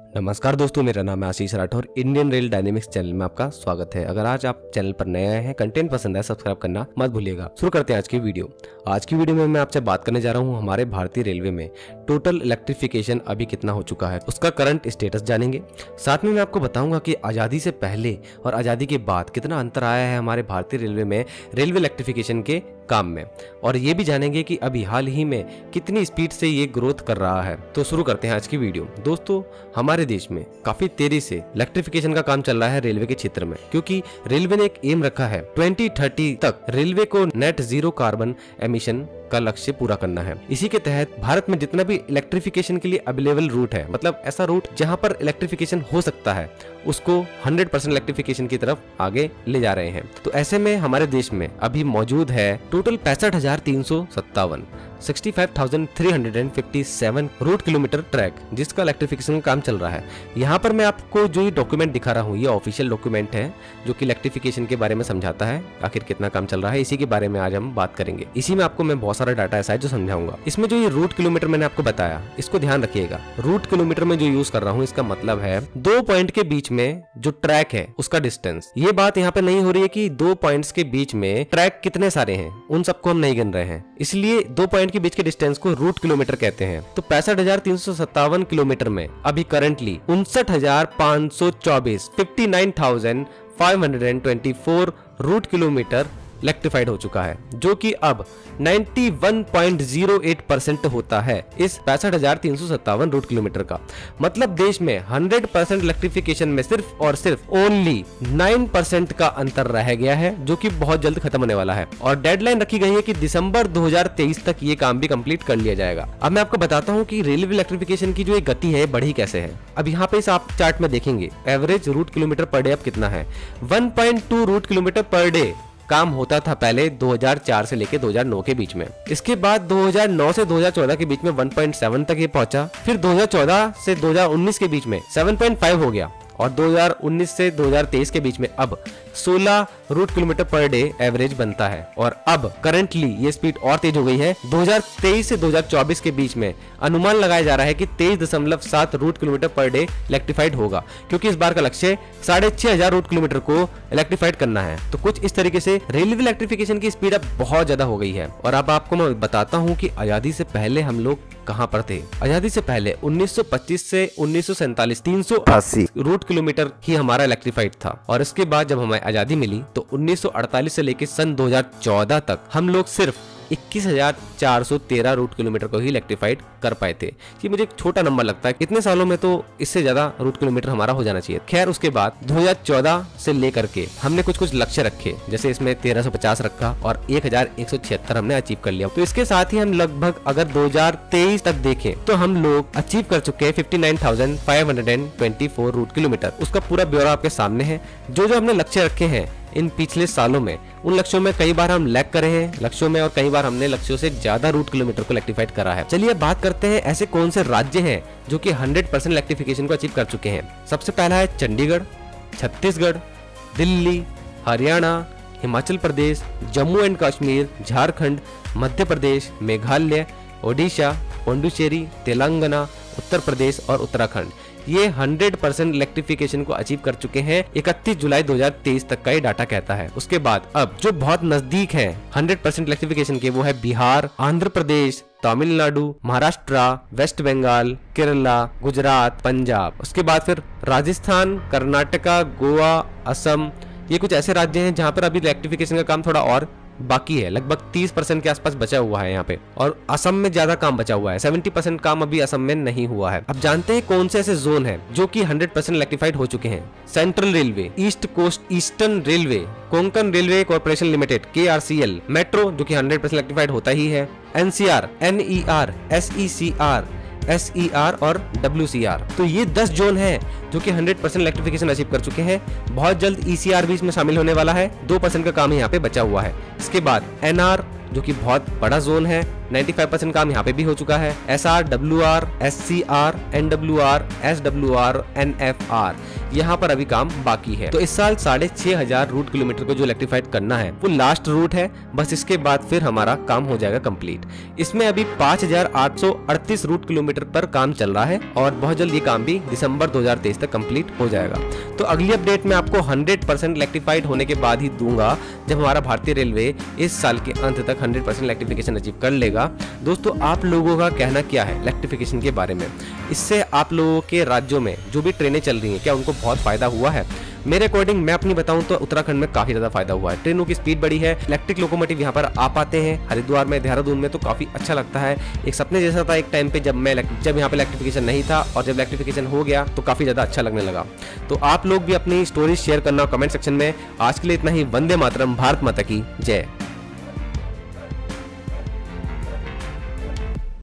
नमस्कार दोस्तों, मेरा नाम है Ashish Rathore. Indian rail dynamics channel में आपका स्वागत है। अगर आज आप चैनल पर नए आए हैं, कंटेंट पसंद है, सब्सक्राइब करना मत भूलिएगा। शुरू करते हैं आज की वीडियो। आज की वीडियो में मैं आपसे बात करने जा रहा हूं हमारे भारतीय रेलवे में टोटल इलेक्ट्रिफिकेशन अभी कितना हो चुका है, उसका करंट स्टेटस जानेंगे। साथ में मैं आपको बताऊंगा कि आज़ादी से पहले और आज़ादी के बाद कितना अंतर आया है हमारे भारतीय रेलवे में रेलवे इलेक्ट्रिफिकेशन के काम में, और ये भी जानेंगे कि अभी हाल ही में कितनी स्पीड से ये ग्रोथ कर रहा है। तो शुरू करते हैं आज की वीडियो। दोस्तों, हमारे देश में काफी तेजी से इलेक्ट्रिफिकेशन का काम चल रहा है रेलवे के क्षेत्र में, क्योंकि रेलवे ने एक एम रखा है 2030 तक रेलवे को नेट जीरो कार्बन एमिशन का लक्ष्य पूरा करना है। इसी के तहत भारत में जितना भी इलेक्ट्रिफिकेशन के लिए अवेलेबल रूट है, मतलब ऐसा रूट जहां पर इलेक्ट्रिफिकेशन हो सकता है, उसको 100% इलेक्ट्रिफिकेशन की तरफ आगे ले जा रहे हैं। तो ऐसे में हमारे देश में अभी मौजूद है टोटल 65,357 65,357 रूट किलोमीटर ट्रैक जिसका इलेक्ट्रिफिकेशन का काम चल रहा है। यहाँ पर मैं आपको जो ये डॉक्यूमेंट दिखा रहा हूँ, ये ऑफिशियल डॉक्यूमेंट है जो कि इलेक्ट्रिफिकेशन के बारे में समझाता है आखिर कितना काम चल रहा है। इसी के बारे में आज हम बात करेंगे। इसी में आपको मैं बहुत सारा डाटा ऐसा है जो समझाऊंगा। इसमें जो ये रूट किलोमीटर मैंने आपको बताया, इसको ध्यान रखिएगा। रूट किलोमीटर में जो यूज कर रहा हूँ, इसका मतलब है दो पॉइंट के बीच में जो ट्रैक है उसका डिस्टेंस। ये बात यहाँ पे नहीं हो रही है कि दो पॉइंट्स के बीच में ट्रैक कितने सारे हैं, उन सबको हम नहीं गिन रहे हैं। इसलिए दो पॉइंट के बीच के डिस्टेंस को रूट किलोमीटर कहते हैं। तो 65,357 किलोमीटर में अभी करंटली 59,524 59,524 रूट किलोमीटर इलेक्ट्रिफाइड हो चुका है, जो कि अब 91.08% होता है इस 65,357 रूट किलोमीटर का। मतलब देश में 100% इलेक्ट्रिफिकेशन में सिर्फ और सिर्फ ओनली 9% का अंतर रह गया है, जो कि बहुत जल्द खत्म होने वाला है। और डेडलाइन रखी गई है कि दिसंबर 2023 तक ये काम भी कंप्लीट कर लिया जाएगा। अब मैं आपको बताता हूँ कि रेलवे इलेक्ट्रिफिकेशन की जो एक गति है बढ़ी कैसे है। अब यहाँ पे इस आप चार्ट में देखेंगे average route kilometre per day अब कितना है। 1.2 रूट किलोमीटर पर डे काम होता था पहले 2004 से लेके 2009 के बीच में। इसके बाद 2009 से 2014 के बीच में 1.7 तक ये पहुंचा। फिर 2014 से 2019 के बीच में 7.5 हो गया, और 2019 से 2023 के बीच में अब 16 route kilometre per day average बनता है। और अब करंटली ये स्पीड और तेज हो गई है। 2023 से 2024 के बीच में अनुमान लगाया जा रहा है कि 23.7 route kilometre per day electrified होगा, क्योंकि इस बार का लक्ष्य 6,500 रूट किलोमीटर को इलेक्ट्रिफाइड करना है। तो कुछ इस तरीके से रेलवे इलेक्ट्रिफिकेशन की स्पीड अब बहुत ज्यादा हो गई है। और अब आपको मैं बताता हूँ कि आजादी से पहले हम लोग कहां पर थे। आजादी से पहले 1925 से 1947 380 रूट किलोमीटर ही हमारा इलेक्ट्रिफाइड था। और इसके बाद जब हमें आजादी मिली तो 1948 से लेकर सन 2014 तक हम लोग सिर्फ 21,413 रूट किलोमीटर को ही इलेक्ट्रिफाइड कर पाए थे। ये मुझे एक छोटा नंबर लगता है। इतने सालों में तो इससे ज्यादा रूट किलोमीटर हमारा हो जाना चाहिए। खैर, उसके बाद 2014 से लेकर के हमने कुछ लक्ष्य रखे, जैसे इसमें 1350 रखा और 1176 हमने अचीव कर लिया। तो इसके साथ ही हम लगभग अगर 2023 तक देखें तो हम लोग अचीव कर चुके हैं 59,524 रूट किलोमीटर। उसका पूरा ब्यौरा आपके सामने है। जो हमने लक्ष्य रखे हैं इन पिछले सालों में, उन लक्ष्यों में कई बार हम लैग करे हैं लक्ष्यों में, और कई बार हमने लक्ष्यों से ज्यादा रूट किलोमीटर को इलेक्ट्रिफाइड करा है। चलिए बात करते हैं ऐसे कौन से राज्य हैं जो कि 100% इलेक्ट्रिफिकेशन को अचीव कर चुके हैं। सबसे पहला है चंडीगढ़, छत्तीसगढ़, दिल्ली, हरियाणा, हिमाचल प्रदेश, जम्मू एंड कश्मीर, झारखंड, मध्य प्रदेश, मेघालय, ओडिशा, पुडुचेरी, तेलंगाना, उत्तर प्रदेश और उत्तराखंड। ये 100% इलेक्ट्रिफिकेशन को अचीव कर चुके हैं 31 जुलाई 2023 तक का ये डाटा कहता है। उसके बाद अब जो बहुत नजदीक है 100% इलेक्ट्रिफिकेशन के, वो है बिहार, आंध्र प्रदेश, तमिलनाडु, महाराष्ट्र, वेस्ट बंगाल, केरला, गुजरात, पंजाब। उसके बाद फिर राजस्थान, कर्नाटका, गोवा, असम। ये कुछ ऐसे राज्य हैं जहां पर अभी इलेक्ट्रिफिकेशन का काम थोड़ा और बाकी है। लगभग 30% के आसपास बचा हुआ है यहाँ पे, और असम में ज्यादा काम बचा हुआ है। 70% काम अभी असम में नहीं हुआ है। अब जानते हैं कौन से ऐसे जोन हैं जो कि 100% इलेक्ट्रिफाइड हो चुके हैं। Central railway, east coast eastern railway, Konkan railway corporation limited KRCL, metro जो कि 100% इलेक्ट्रिफाइड होता ही है, NCR, NER, SECR, SER और WCR। तो ये 10 जोन हैं जो कि 100% इलेक्ट्रिफिकेशन अचीव कर चुके हैं। बहुत जल्द ECR भी इसमें शामिल होने वाला है, 2% का काम यहाँ पे बचा हुआ है। इसके बाद NR जो कि बहुत बड़ा जोन है, 95% काम यहाँ पे भी हो चुका है। SR, WR, SCR, NWR, SWR, NFR यहाँ पर अभी काम बाकी है। तो इस साल 6500 रूट किलोमीटर को जो इलेक्ट्रीफाइड करना है वो लास्ट रूट है, बस इसके बाद फिर हमारा काम हो जाएगा कंप्लीट। इसमें अभी 5838 रूट किलोमीटर पर काम चल रहा है और बहुत जल्द ये काम भी दिसंबर 2023 तक कंप्लीट हो जाएगा। तो अगली अपडेट मैं आपको 100% इलेक्ट्रीफाइड होने के बाद ही दूंगा, जब हमारा भारतीय रेलवे इस साल के अंत तक 100% इलेक्ट्रिफिकेशन अचीव कर लेगा। दोस्तों, आप लोगों का कहना क्या है इलेक्ट्रिफिकेशन के बारे में? इससे आप लोगों के राज्यों में जो भी ट्रेनें चल रही हैं, क्या उनको बहुत फायदा हुआ है? मेरे अकॉर्डिंग मैं अपनी बताऊं तो उत्तराखंड में काफी ज्यादा फायदा हुआ है। ट्रेनों की स्पीड बढ़ी है, इलेक्ट्रिक लोकोमोटिव यहाँ पर आ पाते हैं। हरिद्वार में, देहरादून में तो काफी अच्छा लगता है। एक सपने जैसा था एक टाइम पे जब यहाँ पे इलेक्ट्रिफिकेशन नहीं था, और जब इलेक्ट्रिफिकेशन हो गया तो काफी ज्यादा अच्छा लगने लगा। तो आप लोग भी अपनी स्टोरीज शेयर करना कमेंट सेक्शन में। आज के लिए इतना ही। वंदे मातरम। भारत माता की जय।